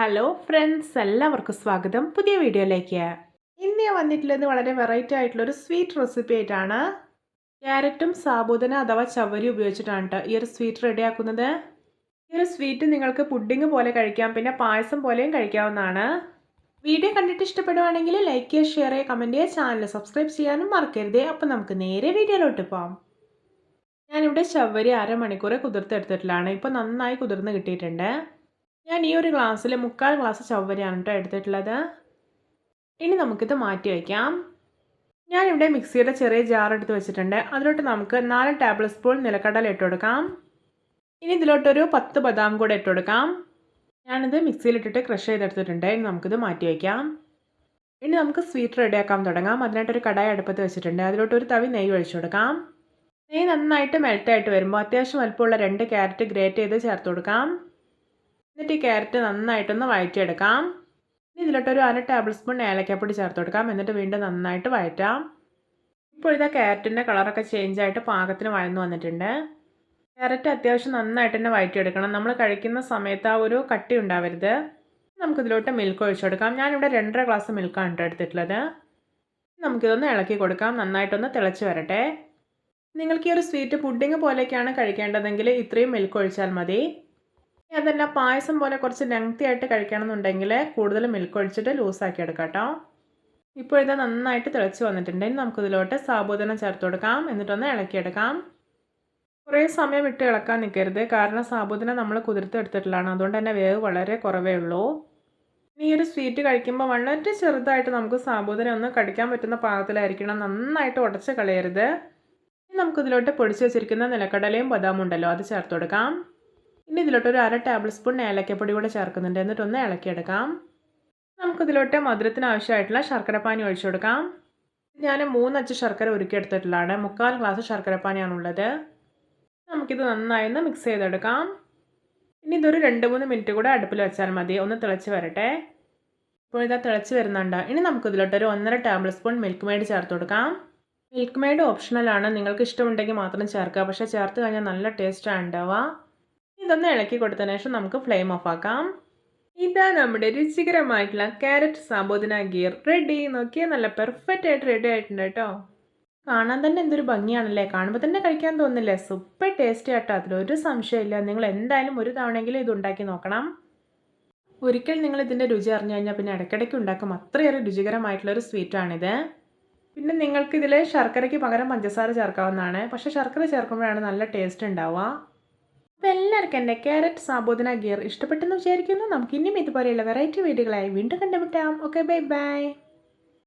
Hello friends, എല്ലാവർക്കും സ്വാഗതം പുതിയ വീഡിയോയിലേക്ക്. ഇന്ന് ഞാൻ വന്നിട്ടുള്ളത് വളരെ വെറൈറ്റി ആയിട്ടുള്ളൊരു സ്വീറ്റ് റെസിപ്പി ആയിട്ടാണ്. ക്യാരറ്റും സാബൂദന അഥവാ ചവ്വരി ഉപയോഗിച്ചിട്ടാണ് കേട്ടോ ഈ ഒരു സ്വീറ്റ് റെഡിയാക്കുന്നത്. ഈ ഒരു സ്വീറ്റ് നിങ്ങൾക്ക് പുഡിംഗ് പോലെ കഴിക്കാം, പിന്നെ പായസം പോലെയും കഴിക്കാവുന്നതാണ്. വീഡിയോ കണ്ടിട്ട് ഇഷ്ടപ്പെടുവാണെങ്കിൽ ലൈക്ക് ചെയ്യുക, ഷെയർ ചെയ്യുക, കമൻറ്റ് ചെയ്യുക, ചാനൽ സബ്സ്ക്രൈബ് ചെയ്യാനും മറക്കരുതേ. അപ്പോൾ നമുക്ക് നേരെ വീഡിയോയിലോട്ട് പോകാം. ഞാനിവിടെ ചവ്വരി അരമണിക്കൂർ കുതിർത്തെടുത്തിട്ടുള്ളതാണ്. ഇപ്പോൾ നന്നായി കുതിർന്ന് കിട്ടിയിട്ടുണ്ട്. ഞാൻ ഈ ഒരു ഗ്ലാസ്സിൽ 3/4 ഗ്ലാസ് ചവ്വരിയാണ് കേട്ടോ എടുത്തിട്ടുള്ളത്. ഇനി നമുക്കിത് മാറ്റി വയ്ക്കാം. ഞാനിവിടെ മിക്സിയുടെ ചെറിയ ജാർ എടുത്ത് വെച്ചിട്ടുണ്ട്. അതിലോട്ട് നമുക്ക് 4 ടേബിൾ സ്പൂൺ നിലക്കടല ഇട്ട് കൊടുക്കാം. ഇനി ഇതിലോട്ടൊരു 10 ബദാം കൂടെ ഇട്ട് കൊടുക്കാം. ഞാനിത് മിക്സിയിലിട്ടിട്ട് ക്രഷ് ചെയ്തെടുത്തിട്ടുണ്ട്. ഇനി നമുക്കിത് മാറ്റി വയ്ക്കാം. ഇനി നമുക്ക് സ്വീറ്റ് റെഡിയാക്കാൻ തുടങ്ങാം. അതിനായിട്ടൊരു കടായി അടുപ്പത്ത് വെച്ചിട്ടുണ്ട്. അതിലോട്ട് ഒരു തവി നെയ്യ് ഒഴിച്ചു കൊടുക്കാം. നെയ്യ് നന്നായിട്ട് മെൽറ്റായിട്ട് വരുമ്പോൾ അത്യാവശ്യം വലുപ്പമുള്ള 2 ക്യാരറ്റ് ഗ്രേറ്റ് ചെയ്ത് ചേർത്ത് കൊടുക്കാം. എന്നിട്ട് ഈ ക്യാരറ്റ് നന്നായിട്ടൊന്ന് വഴറ്റിയെടുക്കാം. ഇനി ഇതിലോട്ടൊരു 1/2 ടേബിൾ സ്പൂൺ ഏലക്കാപ്പൊടി ചേർത്ത് കൊടുക്കാം. എന്നിട്ട് വീണ്ടും നന്നായിട്ട് വഴറ്റാം. ഇപ്പോൾ ഇതാ ക്യാരറ്റിൻ്റെ കളറൊക്കെ ചേഞ്ച് ആയിട്ട് പാകത്തിന് വഴന്നു വന്നിട്ടുണ്ട്. ക്യാരറ്റ് അത്യാവശ്യം നന്നായിട്ട് തന്നെ വഴറ്റിയെടുക്കണം. നമ്മൾ കഴിക്കുന്ന സമയത്ത് ആ ഒരു കട്ടി ഉണ്ടാവരുത്. നമുക്കിതിലോട്ട് മിൽക്ക് ഒഴിച്ചു കൊടുക്കാം. ഞാനിവിടെ 2.5 ഗ്ലാസ് മിൽക്കാണ് എടുത്തിട്ടുള്ളത്. നമുക്കിതൊന്ന് ഇളക്കി കൊടുക്കാം. നന്നായിട്ടൊന്ന് തിളച്ച് വരട്ടെ. നിങ്ങൾക്ക് ഈ ഒരു സ്വീറ്റ് പുഡിംഗ് പോലെയൊക്കെയാണ് കഴിക്കേണ്ടതെങ്കിൽ ഇത്രയും മിൽക്ക് ഒഴിച്ചാൽ മതി. അതല്ല പായസം പോലെ കുറച്ച് ലെങ്തി ആയിട്ട് കഴിക്കണമെന്നുണ്ടെങ്കിൽ കൂടുതൽ മിൽക്ക് ഒഴിച്ചിട്ട് ലൂസാക്കി എടുക്കാം കേട്ടോ. ഇപ്പോൾ ഇത് നന്നായിട്ട് തിളച്ച് വന്നിട്ടുണ്ട്. ഇനി നമുക്കിതിലോട്ട് സാബൂദന ചേർത്ത് കൊടുക്കാം. എന്നിട്ടൊന്ന് ഇളക്കിയെടുക്കാം. കുറേ സമയം ഇട്ട് ഇളക്കാൻ നിൽക്കരുത്, കാരണം സാബൂദന നമ്മൾ കുതിർത്തെടുത്തിട്ടുള്ളതാണ്. അതുകൊണ്ട് തന്നെ വേവ് വളരെ കുറവേ ഉള്ളൂ. ഈ ഒരു സ്വീറ്റ് കഴിക്കുമ്പോൾ വളരെ ചെറുതായിട്ട് നമുക്ക് സാബൂദന ഒന്ന് കടിക്കാൻ പറ്റുന്ന പാകത്തിലായിരിക്കണം. നന്നായിട്ട് ഉടച്ച് കളയരുത്. ഇനി നമുക്കിതിലോട്ട് പൊടിച്ച് വെച്ചിരിക്കുന്ന നിലക്കടലയും ബദാമും ഉണ്ടല്ലോ, അത് ചേർത്ത് കൊടുക്കാം. ഇനി ഇതിലോട്ടൊരു 1/2 ടേബിൾ സ്പൂൺ ഏലക്കപ്പൊടി കൂടെ ചേർക്കുന്നുണ്ട്. എന്നിട്ടൊന്ന് ഇളക്കിയെടുക്കാം. നമുക്കിതിലോട്ട് മധുരത്തിന് ആവശ്യമായിട്ടുള്ള ശർക്കരപ്പാനി ഒഴിച്ചു കൊടുക്കാം. ഞാൻ 3 അച്ച് ശർക്കര ഉരുക്കിയെടുത്തിട്ടുള്ളതാണ്. 3/4 ഗ്ലാസ് ശർക്കരപ്പാനിയാണുള്ളത്. നമുക്കിത് നന്നായി ഒന്ന് മിക്സ് ചെയ്തെടുക്കാം. ഇനി ഇതൊരു 2-3 മിനിറ്റ് കൂടെ അടുപ്പിൽ വെച്ചാൽ മതി. ഒന്ന് തിളച്ച് വരട്ടെ. ഇപ്പോൾ ഇതാ തിളച്ച് വരുന്നുണ്ട്. ഇനി നമുക്കിതിലോട്ടൊരു 1.5 ടേബിൾ സ്പൂൺ മിൽക്ക് മെയ്ഡ് ചേർത്ത് കൊടുക്കാം. മിൽക്ക് മെയ്ഡ് ഓപ്ഷണലാണ്, നിങ്ങൾക്ക് ഇഷ്ടമുണ്ടെങ്കിൽ മാത്രം ചേർക്കുക. പക്ഷേ ചേർത്ത് കഴിഞ്ഞാൽ നല്ല ടേസ്റ്റാണ് ഉണ്ടാവുക. ഇതൊന്ന് ഇളക്കി കൊടുത്തതിന് ശേഷം നമുക്ക് ഫ്ലെയിം ഓഫ് ആക്കാം. ഇതാ നമ്മുടെ രുചികരമായിട്ടുള്ള ക്യാരറ്റ് സാബൂദന ഗീർ റെഡി. നോക്കിയാൽ നല്ല പെർഫെക്റ്റ് ആയിട്ട് റെഡി ആയിട്ടുണ്ട് കേട്ടോ. കാണാൻ തന്നെ എന്തൊരു ഭംഗിയാണല്ലേ, കാണുമ്പോൾ തന്നെ കഴിക്കാൻ തോന്നില്ലേ. സൂപ്പർ ടേസ്റ്റി ആട്ടോ, അതിലൊരു സംശയമില്ല. നിങ്ങൾ എന്തായാലും ഒരു തവണയെങ്കിലും ഇത് ഉണ്ടാക്കി നോക്കണം. ഒരിക്കൽ നിങ്ങൾ ഇതിൻ്റെ രുചി അറിഞ്ഞു കഴിഞ്ഞാൽ പിന്നെ ഇടയ്ക്കിടയ്ക്ക് ഉണ്ടാക്കും. അത്രയേറെ രുചികരമായിട്ടുള്ളൊരു സ്വീറ്റാണിത്. പിന്നെ നിങ്ങൾക്കിതിൽ ശർക്കരയ്ക്ക് പകരം പഞ്ചസാര ചേർക്കാവുന്നതാണ്. പക്ഷേ ശർക്കര ചേർക്കുമ്പോഴാണ് നല്ല ടേസ്റ്റ് ഉണ്ടാവുക. അപ്പോൾ എല്ലാവർക്കും എൻ്റെ ക്യാരറ്റ് സാബൂദന ഗീർ ഇഷ്ടപ്പെട്ടെന്ന് വിചാരിക്കുന്നു. നമുക്കിനിയും ഇതുപോലെയുള്ള വെറൈറ്റി വീഡിയോകളായി വീണ്ടും കണ്ടുമുട്ടാം. Okay, bye bye.